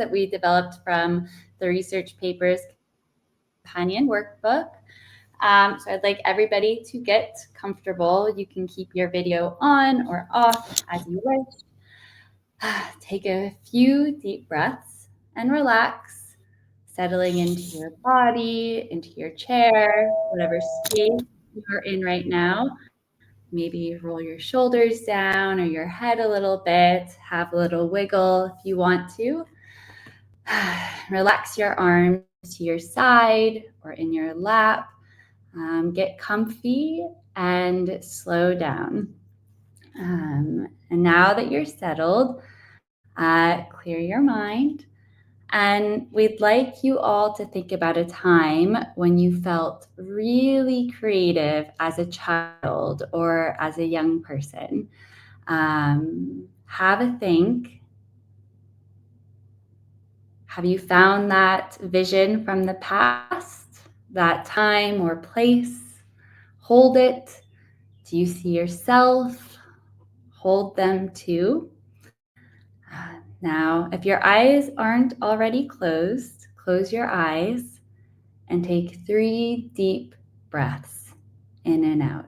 that we developed from the research paper's companion workbook. So I'd like everybody to get comfortable. You can keep your video on or off as you wish. Take a few deep breaths and relax, settling into your body, into your chair, whatever space you're in right now. Maybe roll your shoulders down or your head a little bit, have a little wiggle if you want to. Relax your arms to your side or in your lap. Get comfy and slow down. And now that you're settled, clear your mind. And we'd like you all to think about a time when you felt really creative as a child or as a young person. Have a think. Have you found that vision from the past, that time or place? Hold it. Do you see yourself? Hold them too. Now, if your eyes aren't already closed, close your eyes and take 3 deep breaths in and out.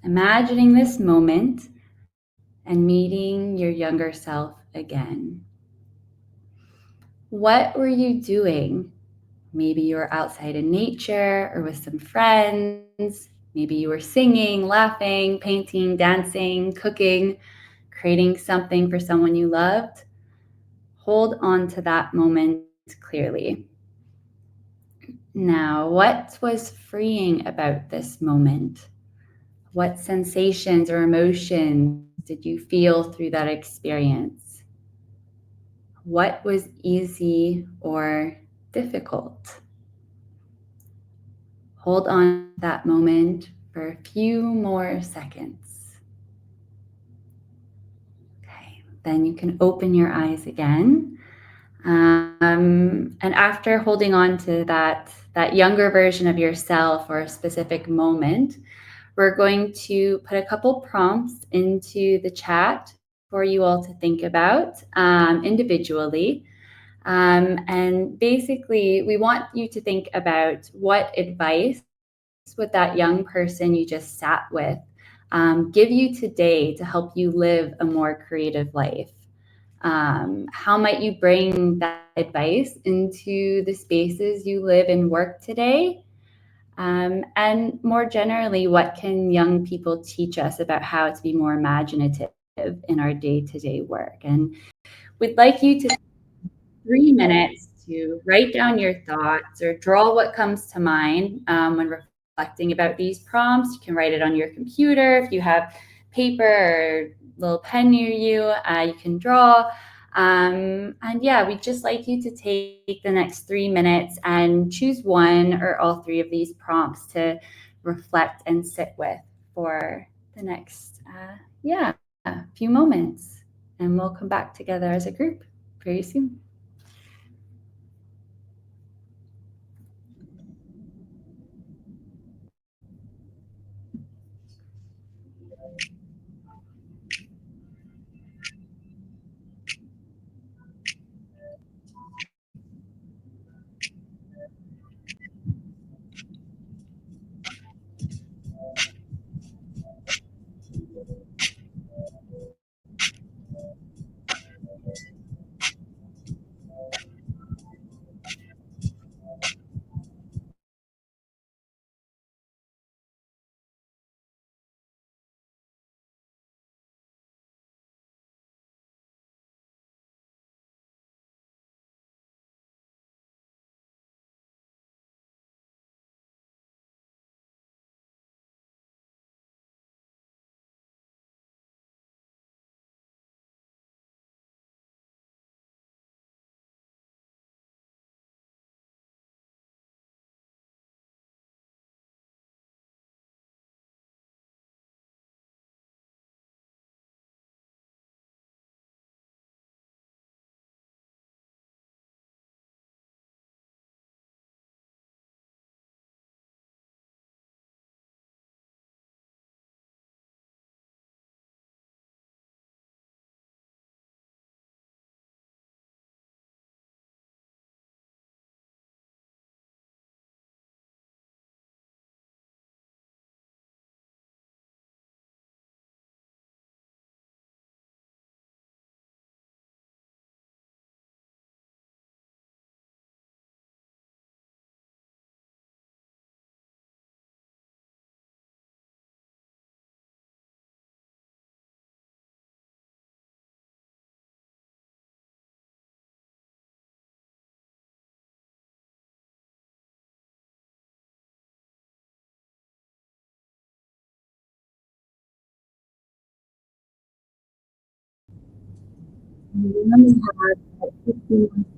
Imagining this moment and meeting your younger self again. What were you doing? Maybe you were outside in nature or with some friends. Maybe you were singing, laughing, painting, dancing, cooking, creating something for someone you loved. Hold on to that moment clearly. Now, what was freeing about this moment? What sensations or emotions did you feel through that experience? What was easy or difficult? Hold on to that moment for a few more seconds. Okay, then you can open your eyes again. And after holding on to that younger version of yourself or a specific moment, we're going to put a couple prompts into the chat for you all to think about individually. And basically, we want you to think about what advice would that young person you just sat with give you today to help you live a more creative life. How might you bring that advice into the spaces you live and work today? And more generally, what can young people teach us about how to be more imaginative in our day-to-day work? And we'd like you to take 3 minutes to write down your thoughts or draw what comes to mind when reflecting about these prompts. You can write it on your computer. If you have paper or little pen near you, you can draw. And yeah, we'd just like you to take the next 3 minutes and choose one or all 3 of these prompts to reflect and sit with for the next, few moments. And we'll come back together as a group very soon. We only have like 15 minutes.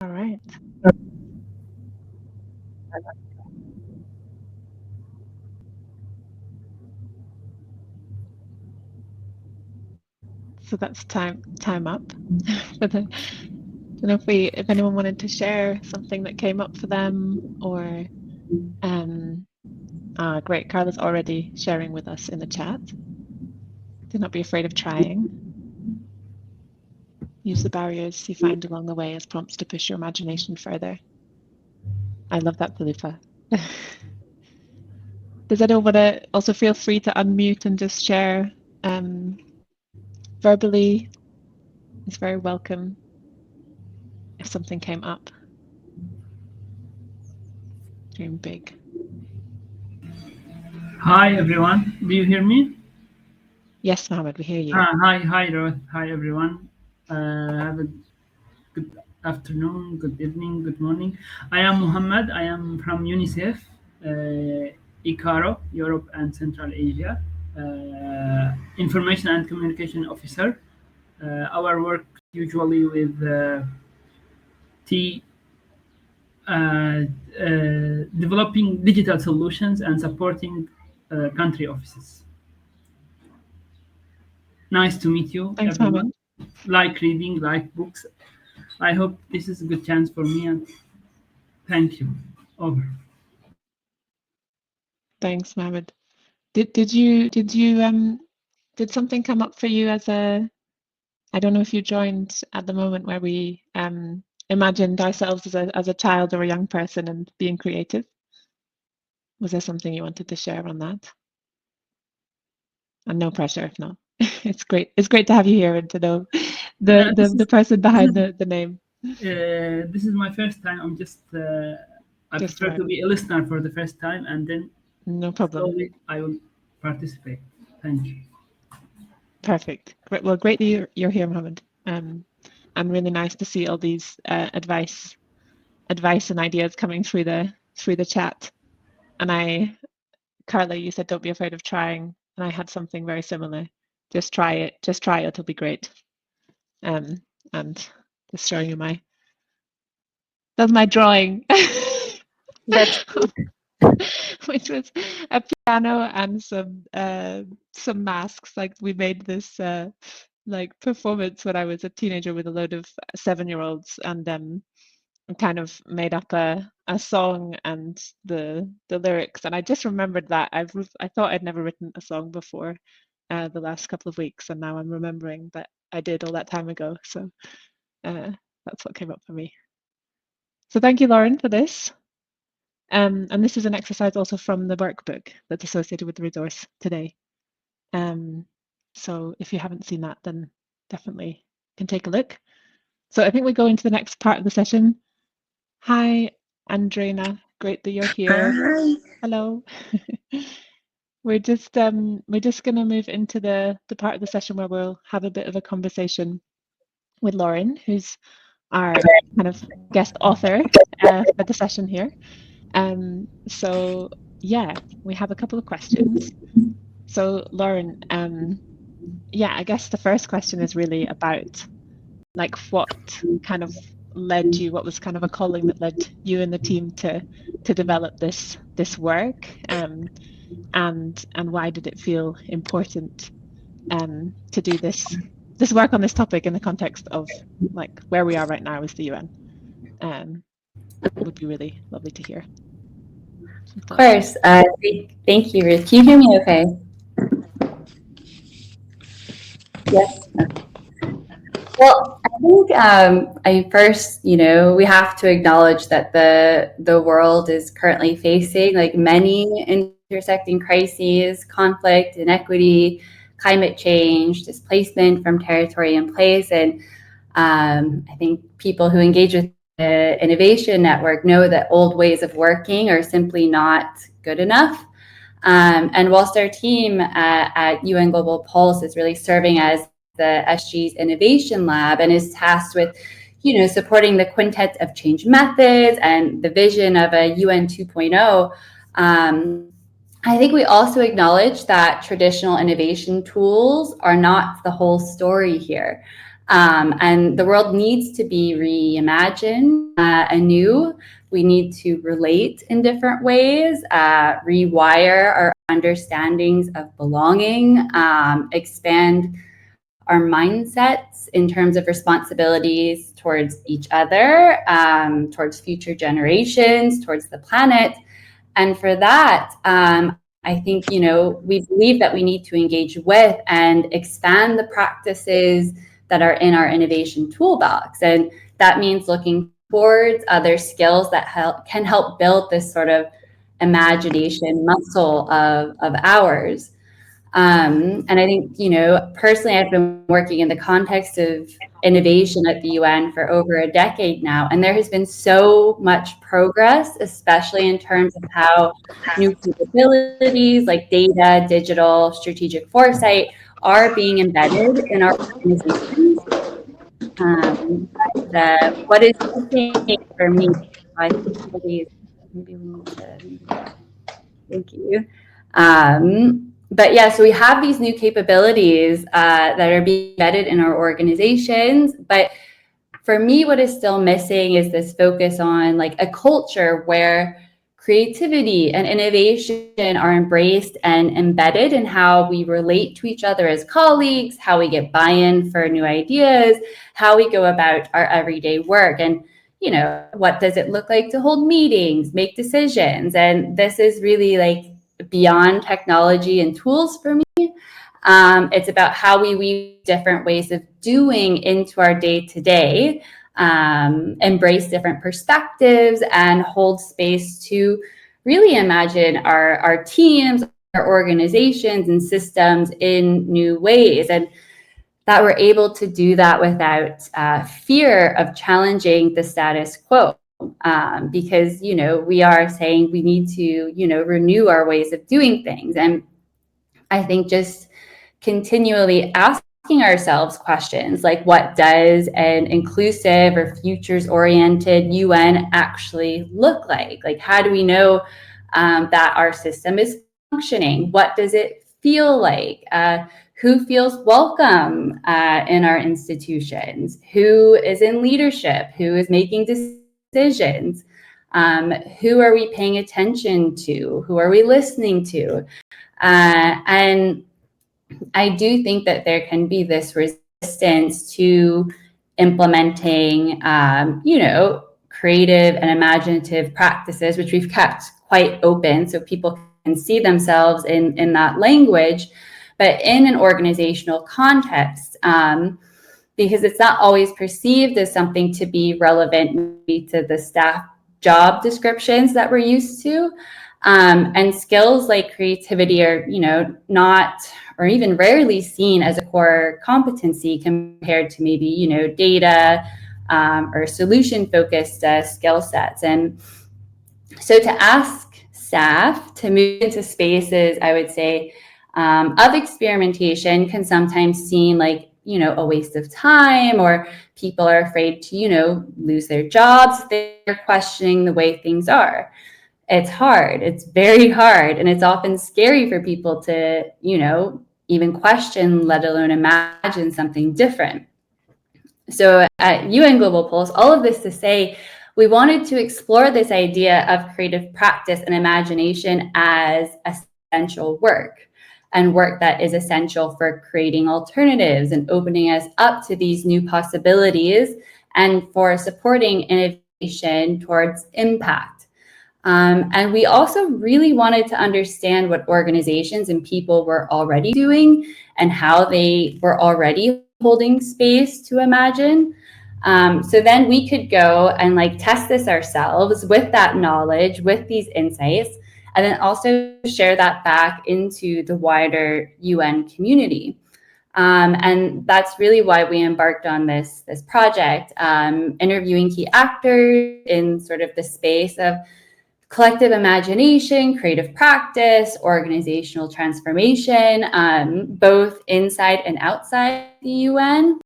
All right. So that's time up for the. Don't know if anyone wanted to share something that came up for them or um great. Carla's already sharing with us in the chat. Do not be afraid of trying. Use the barriers you find along the way as prompts to push your imagination further. I love that, Philippa. Does anyone want to also feel free to unmute and just share verbally? It's very welcome if something came up. Dream big. Hi everyone, do you hear me? Yes, Mohammed, we hear you. Hi Roth, hi everyone. Have a good afternoon, good evening, good morning. I am Muhammad. I am from UNICEF, ICARO, Europe and Central Asia, Information and Communication Officer. Our work usually with T developing digital solutions and supporting country offices. Nice to meet you, Thanks, everyone. Mohammed. Like reading, like books. I hope this is a good chance for me and thank you. Over. Thanks, Mohammed. Did something come up for you as a I don't know if you joined at the moment where we imagined ourselves as a child or a young person and being creative. Was there something you wanted to share on that? And no pressure if not. It's great. It's great to have you here and to know the Uh, the, this the is person this behind is the name. this is my first time. I'm just I Just prefer to arriving. be a listener for the first time and then No problem. slowly I will participate. Thank you. Perfect. Great. Well, great that you're here, Mohammed. And really nice to see all these advice and ideas coming through the chat. And Carla, you said don't be afraid of trying, and I had something very similar. Just try it. Just try it. It'll be great. Um, and just showing you that's my drawing, That's which was a piano and some masks. Like we made this like performance when I was a teenager with a load of 7-year-olds, and kind of made up a song and the lyrics. And I just remembered that I thought I'd never written a song before the last couple of weeks, and now I'm remembering that I did all that time ago. So uh, that's what came up for me. So thank you, Lauren, for this. And this is an exercise also from the workbook that's associated with the resource today. Um, so if you haven't seen that, then definitely can take a look. So I think we go into the next part of the session. Hi, Andrina. Great that you're here. Hi. Hello. We're just gonna move into the part of the session where we'll have a bit of a conversation with Lauren, who's our kind of guest author for the session here. So yeah, we have a couple of questions. So Lauren, yeah, I guess the first question is really about like what kind of led you, what was kind of a calling that led you and the team to develop this work, and why did it feel important to do this? this work on this topic in the context of like where we are right now with the UN. Would be really lovely to hear. Of course. Thank you, Ruth. Can you hear me okay? Yes. Well, I think we have to acknowledge that the world is currently facing like many intersecting crises, conflict, inequity, climate change, displacement from territory and place. And I think people who engage with the Innovation Network know that old ways of working are simply not good enough. And whilst our team at UN Global Pulse is really serving as the SG's Innovation Lab and is tasked with, supporting the quintet of change methods and the vision of a UN 2.0, I think we also acknowledge that traditional innovation tools are not the whole story here. And the world needs to be reimagined anew. We need to relate in different ways, rewire our understandings of belonging, expand our mindsets in terms of responsibilities towards each other, towards future generations, towards the planet. And for that, I think, we believe that we need to engage with and expand the practices that are in our innovation toolbox. And that means looking towards other skills that can help build this sort of imagination muscle of ours. And I think, personally, I've been working in the context of innovation at the UN for over a decade now, and there has been so much progress, especially in terms of how new capabilities like data, digital, strategic foresight are being embedded in our organizations. What is missing for me, I think maybe we need to, thank you. But yeah, so we have these new capabilities that are being embedded in our organizations. But for me, what is still missing is this focus on like a culture where creativity and innovation are embraced and embedded in how we relate to each other as colleagues, how we get buy-in for new ideas, how we go about our everyday work. And what does it look like to hold meetings, make decisions? And this is really like beyond technology and tools for me. It's about how we weave different ways of doing into our day-to-day, embrace different perspectives, and hold space to really imagine our teams, our organizations, and systems in new ways. And that we're able to do that without fear of challenging the status quo. Because, we are saying we need to, renew our ways of doing things. And I think just continually asking ourselves questions like, what does an inclusive or futures-oriented UN actually look like? Like, how do we know that our system is functioning? What does it feel like? Who feels welcome in our institutions? Who is in leadership? Who is making decisions? Who are we paying attention to? Who are we listening to? And I do think that there can be this resistance to implementing, creative and imaginative practices, which we've kept quite open so people can see themselves in that language, but in an organizational context, because it's not always perceived as something to be relevant maybe to the staff job descriptions that we're used to. And skills like creativity are, not or even rarely seen as a core competency compared to maybe, data or solution-focused skill sets. And so to ask staff to move into spaces, I would say, of experimentation can sometimes seem like, a waste of time, or people are afraid to, lose their jobs. They're questioning the way things are. It's hard. It's very hard. And it's often scary for people to, even question, let alone imagine something different. So at UN Global Pulse, all of this to say, we wanted to explore this idea of creative practice and imagination as essential work. and work that is essential for creating alternatives and opening us up to these new possibilities and for supporting innovation towards impact. And we also really wanted to understand what organizations and people were already doing and how they were already holding space to imagine. So then we could go and like test this ourselves with that knowledge, with these insights, and then also share that back into the wider UN community. And that's really why we embarked on this project, interviewing key actors in sort of the space of collective imagination, creative practice, organizational transformation, both inside and outside the UN.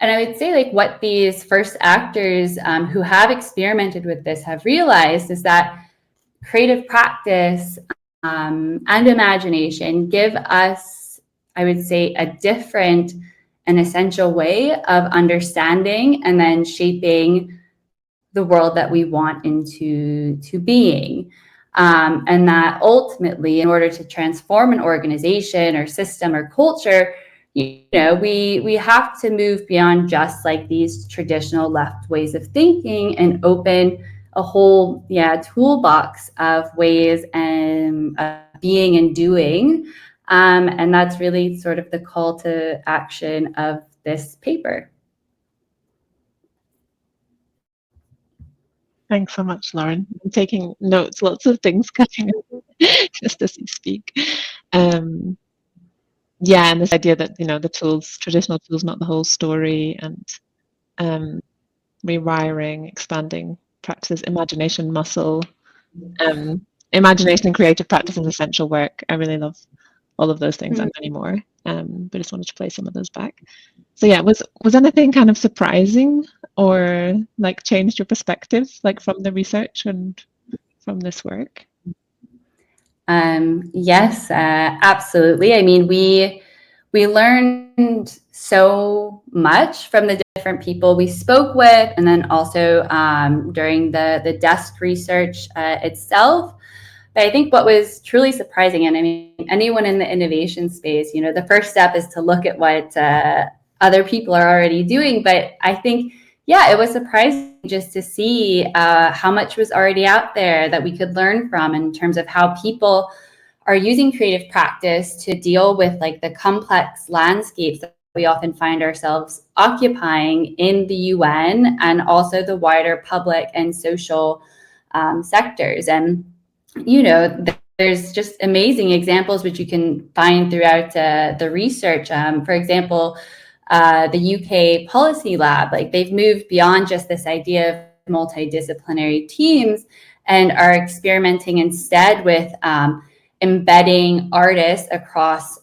And I would say like what these first actors who have experimented with this have realized is that creative practice and imagination give us, I would say, a different and essential way of understanding and then shaping the world that we want into being. And that ultimately, in order to transform an organization or system or culture, we have to move beyond just like these traditional left ways of thinking and open a whole toolbox of ways of being and doing. And that's really sort of the call to action of this paper. Thanks so much, Lauren. I'm taking notes, lots of things coming up just as you speak. Yeah, and this idea that, the tools, traditional tools, not the whole story, and rewiring, expanding practices, imagination muscle, imagination and creative practice is essential work. I really love all of those things and many more. But I just wanted to play some of those back. So yeah, was anything kind of surprising or like changed your perspective, like from the research and from this work? Yes, absolutely. I mean, we learned so much from the different people we spoke with, and then also during the desk research itself. But I think what was truly surprising, and I mean, anyone in the innovation space, the first step is to look at what other people are already doing. But I think, yeah, it was surprising just to see how much was already out there that we could learn from in terms of how people are using creative practice to deal with like the complex landscapes that we often find ourselves occupying in the UN and also the wider public and social sectors. And there's just amazing examples which you can find throughout the research. For example, the UK Policy Lab, like they've moved beyond just this idea of multidisciplinary teams and are experimenting instead with embedding artists across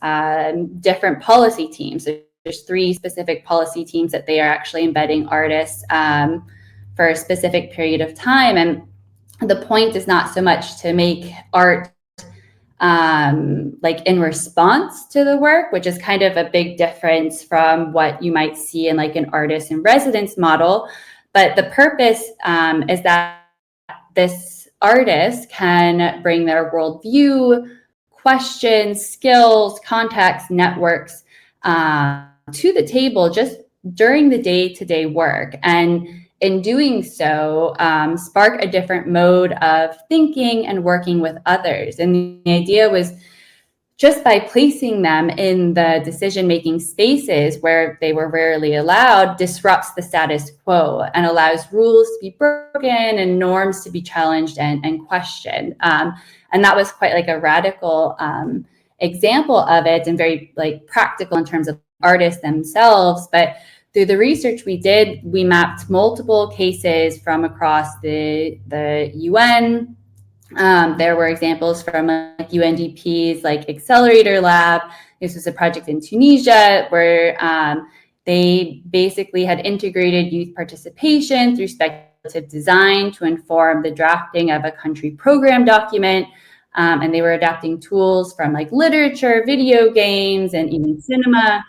different policy teams. So there's 3 specific policy teams that they are actually embedding artists for a specific period of time. And the point is not so much to make art like in response to the work, which is kind of a big difference from what you might see in like an artist in residence model. But the purpose is that this artist can bring their worldview, questions, skills, contacts, networks to the table just during the day-to-day work. And in doing so, spark a different mode of thinking and working with others. And the idea was just by placing them in the decision-making spaces where they were rarely allowed, disrupts the status quo and allows rules to be broken and norms to be challenged and questioned. And that was quite like a radical example of it, and very like practical in terms of artists themselves. But through the research we did, we mapped multiple cases from across the UN. There were examples from like UNDP's like Accelerator Lab. This was a project in Tunisia where they basically had integrated youth participation through speculative design to inform the drafting of a country program document. And they were adapting tools from like literature, video games, and even cinema.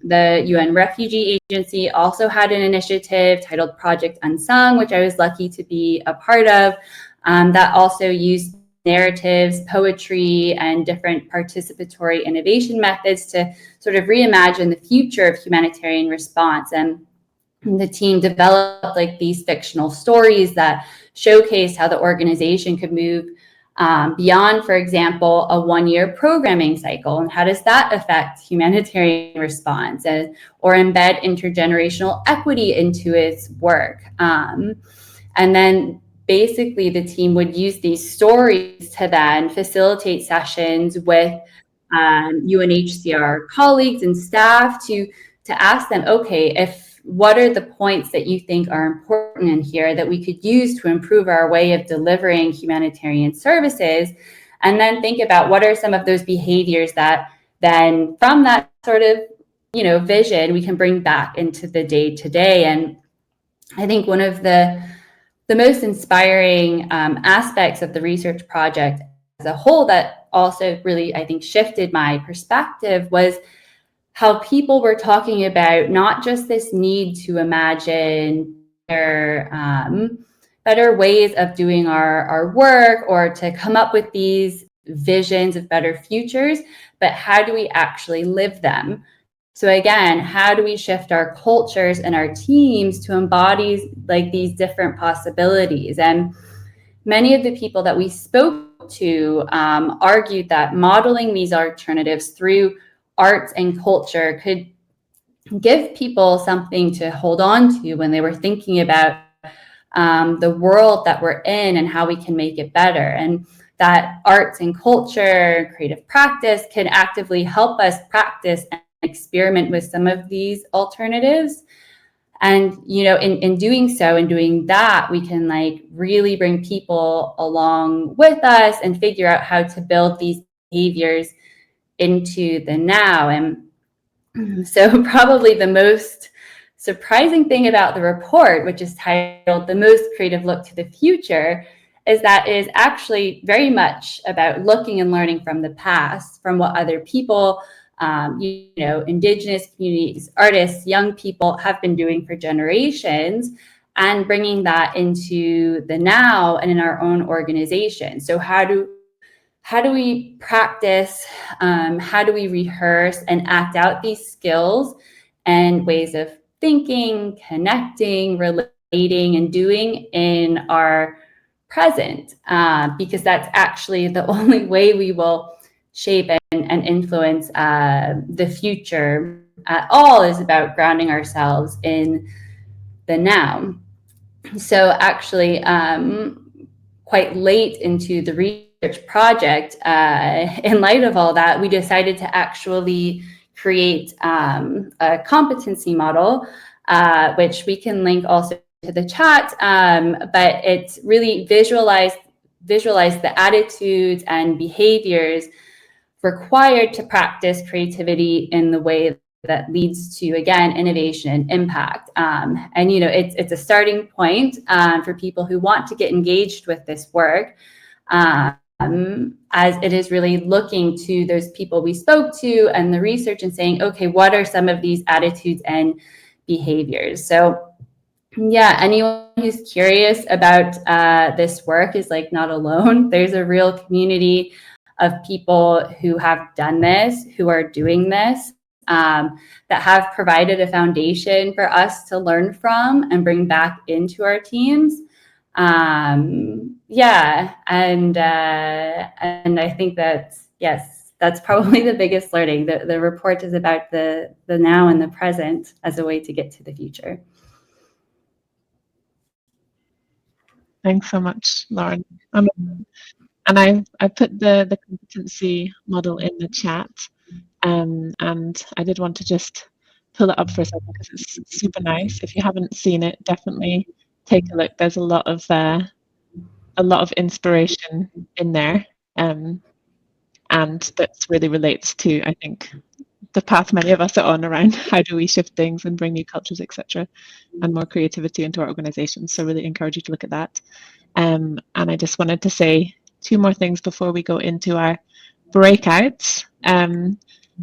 The UN Refugee Agency also had an initiative titled Project Unsung, which I was lucky to be a part of, that also used narratives, poetry, and different participatory innovation methods to sort of reimagine the future of humanitarian response. And the team developed like these fictional stories that showcase how the organization could move beyond, for example, a one-year programming cycle, and how does that affect humanitarian response, or embed intergenerational equity into its work. And then basically the team would use these stories to then facilitate sessions with UNHCR colleagues and staff to ask them, okay, what are the points that you think are important in here that we could use to improve our way of delivering humanitarian services? And then think about what are some of those behaviors that then from that sort of, vision we can bring back into the day-to-day. And I think one of the most inspiring aspects of the research project as a whole that also really, I think, shifted my perspective was how people were talking about not just this need to imagine better ways of doing our work, or to come up with these visions of better futures, but how do we actually live them? So again, how do we shift our cultures and our teams to embody like these different possibilities? And many of the people that we spoke to argued that modeling these alternatives through arts and culture could give people something to hold on to when they were thinking about the world that we're in and how we can make it better. And that arts and culture, creative practice can actively help us practice and experiment with some of these alternatives. And, in doing so and doing that, we can like really bring people along with us and figure out how to build these behaviors into the now. And so probably the most surprising thing about the report, which is titled "The Most Creative Look to the Future," is that it is actually very much about looking and learning from the past, from what other people, Indigenous communities, artists, young people have been doing for generations, and bringing that into the now and in our own organization. So how do we practice, how do we rehearse and act out these skills and ways of thinking, connecting, relating, and doing in our present? Because that's actually the only way we will shape and influence the future at all, is about grounding ourselves in the now. So actually, quite late into the research project, in light of all that, we decided to actually create a competency model, which we can link also to the chat, but it's really visualize the attitudes and behaviors required to practice creativity in the way that leads to, again, innovation and impact. And it's a starting point for people who want to get engaged with this work, as it is really looking to those people we spoke to and the research and saying, okay, what are some of these attitudes and behaviors? So yeah, anyone who's curious about this work is like not alone. There's a real community of people who have done this, who are doing this, that have provided a foundation for us to learn from and bring back into our teams. And I think that, yes, that's probably the biggest learning. The report is about the now and the present as a way to get to the future. Thanks so much, Lauren. And I put the competency model in the chat, and I did want to just pull it up for a second because it's super nice. If you haven't seen it, definitely take a look. There's a lot of inspiration in there, and that really relates to, I think, the path many of us are on around how do we shift things and bring new cultures, etc., and more creativity into our organizations. So really encourage you to look at that. And I just wanted to say 2 more things before we go into our breakouts. So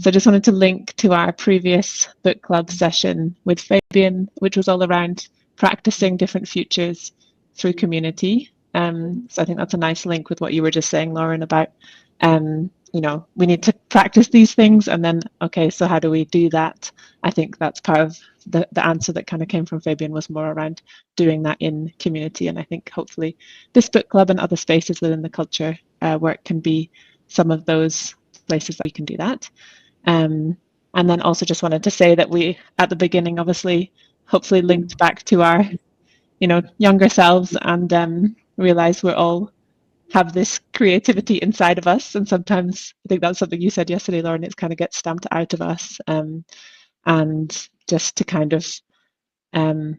I just wanted to link to our previous book club session with Fabian, which was all around practicing different futures through community. So I think that's a nice link with what you were just saying, Lauren, about we need to practice these things, and then okay, so how do we do that? I think that's part of the answer that kind of came from Fabian, was more around doing that in community. And I think hopefully this book club and other spaces within the culture work can be some of those places that we can do that. And then also just wanted to say that we, at the beginning, obviously, hopefully linked back to our, younger selves, and realize we're all have this creativity inside of us. And sometimes I think that's something you said yesterday, Lauren, it's kind of gets stamped out of us. And just to kind of,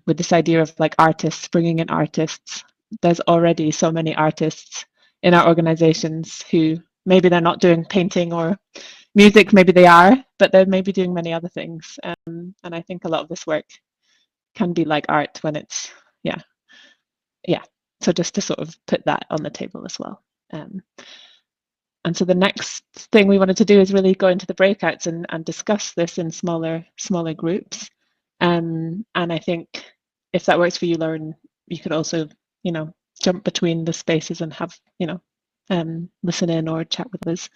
with this idea of like artists, bringing in artists, there's already so many artists in our organizations who maybe they're not doing painting or music, maybe they are, but they're maybe doing many other things. And I think a lot of this work can be like art when it's, yeah. So just to sort of put that on the table as well. And so the next thing we wanted to do is really go into the breakouts and discuss this in smaller groups. And I think if that works for you, Lauren, you could also, jump between the spaces and have, listen in or chat with us.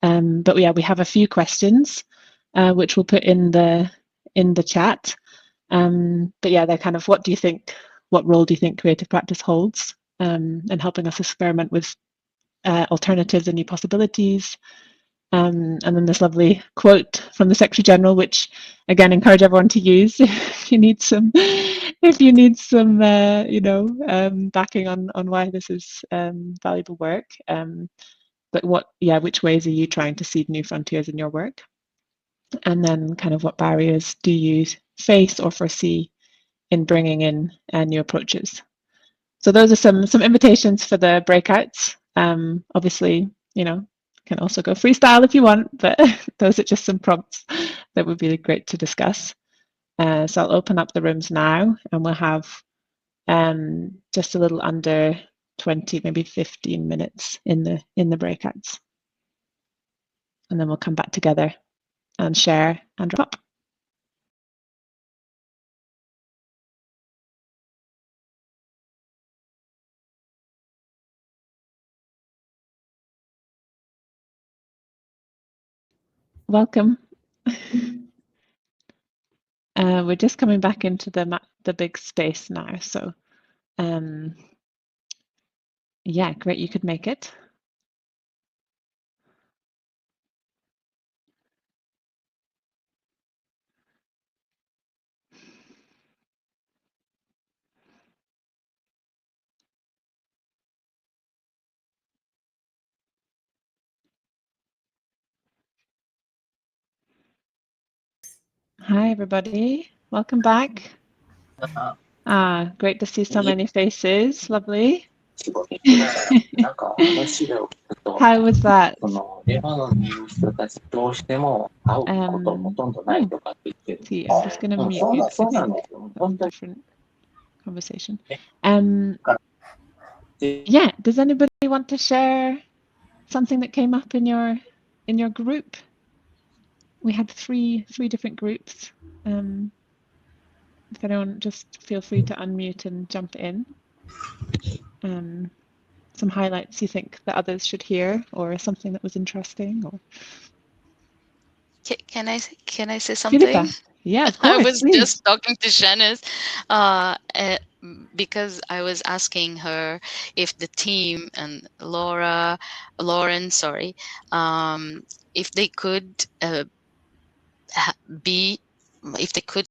But yeah, we have a few questions, which we'll put in the chat. But yeah, they're kind of, what role do you think creative practice holds in helping us experiment with alternatives and new possibilities? And then this lovely quote from the Secretary General, which again encourage everyone to use if you need some backing on why this is valuable work. But which ways are you trying to seed new frontiers in your work? And then kind of what barriers do you face or foresee in bringing in new approaches? So those are some invitations for the breakouts. Obviously, can also go freestyle if you want, but those are just some prompts that would be great to discuss. So I'll open up the rooms now, and we'll have just a little under 20, maybe 15 minutes in the breakouts. And then we'll come back together and share and wrap up. Welcome. We're just coming back into the big space now. So yeah, great, you could make it. Hi, everybody. Welcome back. Great to see so many faces. Lovely. How was that? See, I'm just going to mute you because I think that's a different conversation. Yeah, does anybody want to share something that came up in your group? We had three different groups. If anyone, just feel free to unmute and jump in. Some highlights you think that others should hear, or something that was interesting, or Can I say something? Yeah, of course. I was please. just talking to Janice because I was asking her if the team and Lauren, sorry, if they could if they could